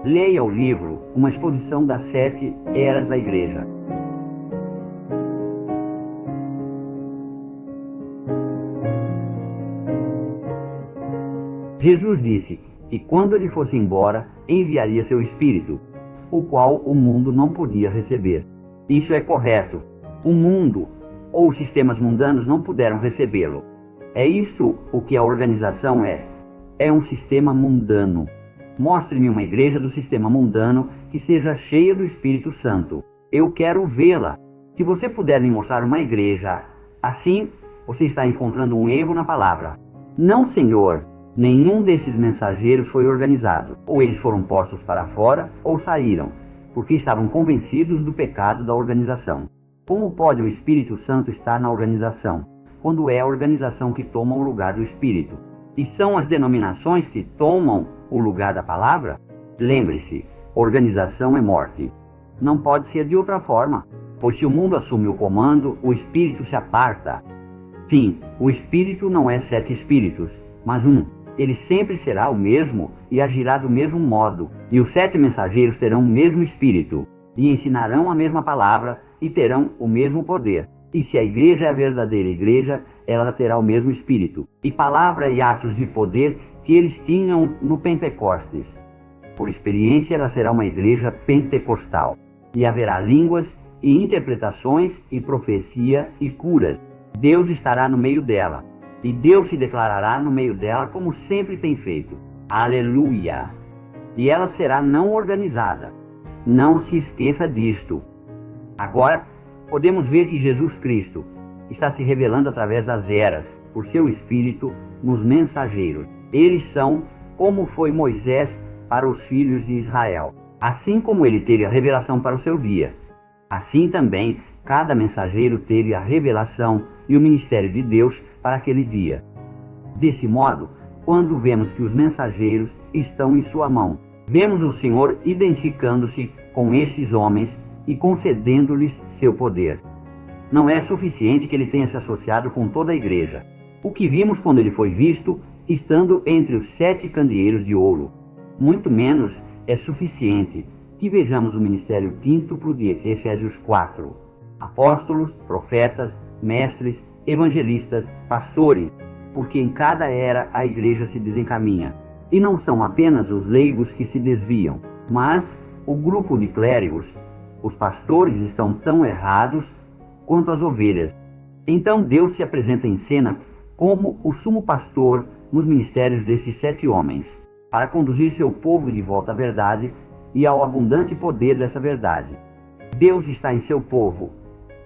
Leia o livro Uma Exposição das 7 Eras da Igreja. Jesus disse que quando ele fosse embora, enviaria seu Espírito, o qual o mundo não podia receber. Isso é correto. O mundo ou os sistemas mundanos não puderam recebê-lo. É isso o que a organização é. É um sistema mundano. Mostre-me uma igreja do sistema mundano que seja cheia do Espírito Santo. Eu quero vê-la. Se você puder me mostrar uma igreja assim, você está encontrando um erro na palavra. Não, Senhor. Nenhum desses mensageiros foi organizado. Ou eles foram postos para fora, ou saíram, porque estavam convencidos do pecado da organização. Como pode o Espírito Santo estar na organização, quando é a organização que toma o lugar do Espírito? E são as denominações que tomam o lugar da palavra? Lembre-se, organização é morte. Não pode ser de outra forma, pois se o mundo assume o comando, o Espírito se aparta. Sim, o Espírito não é 7 espíritos, mas um. Ele sempre será o mesmo e agirá do mesmo modo. E os 7 mensageiros terão o mesmo Espírito, e ensinarão a mesma palavra, e terão o mesmo poder. E se a igreja é a verdadeira igreja, ela terá o mesmo Espírito, e palavra e atos de poder que eles tinham no Pentecostes. Por experiência, ela será uma igreja pentecostal. E haverá línguas, e interpretações, e profecia, e curas. Deus estará no meio dela. E Deus se declarará no meio dela como sempre tem feito. Aleluia! E ela será não organizada. Não se esqueça disto. Agora, podemos ver que Jesus Cristo está se revelando através das eras, por seu Espírito, nos mensageiros. Eles são como foi Moisés para os filhos de Israel. Assim como ele teve a revelação para o seu dia, assim também cada mensageiro teve a revelação e o ministério de Deus para aquele dia. Desse modo, quando vemos que os mensageiros estão em sua mão, vemos o Senhor identificando-se com esses homens e concedendo-lhes seu poder. Não é suficiente que ele tenha se associado com toda a igreja. O que vimos quando ele foi visto, estando entre os 7 candeeiros de ouro. Muito menos é suficiente que vejamos o ministério quíntuplo de Efésios 4. Apóstolos, profetas, mestres, evangelistas, pastores, porque em cada era a igreja se desencaminha. E não são apenas os leigos que se desviam, mas o grupo de clérigos. Os pastores estão tão errados quanto as ovelhas. Então Deus se apresenta em cena como o sumo pastor nos ministérios desses 7 homens, para conduzir seu povo de volta à verdade e ao abundante poder dessa verdade. Deus está em seu povo,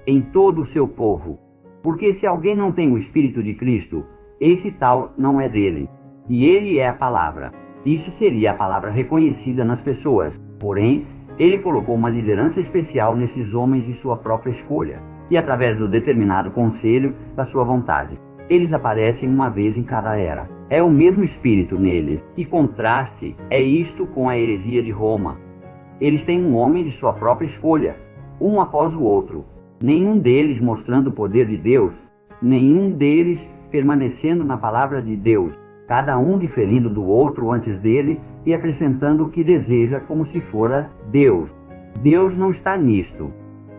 em todo o seu povo, porque se alguém não tem o Espírito de Cristo, esse tal não é dele, e ele é a palavra. Isso seria a palavra reconhecida nas pessoas, porém, ele colocou uma liderança especial nesses homens de sua própria escolha, e através do determinado conselho da sua vontade. Eles aparecem uma vez em cada era. É o mesmo Espírito neles. E contraste é isto com a heresia de Roma. Eles têm um homem de sua própria escolha, um após o outro. Nenhum deles mostrando o poder de Deus, nenhum deles permanecendo na palavra de Deus, cada um diferindo do outro antes dele e acrescentando o que deseja como se fora Deus. Deus não está nisto,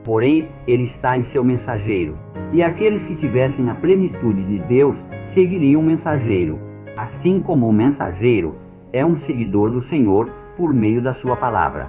porém ele está em seu mensageiro. E aqueles que tivessem a plenitude de Deus seguiriam o mensageiro, assim como o mensageiro é um seguidor do Senhor por meio da sua palavra.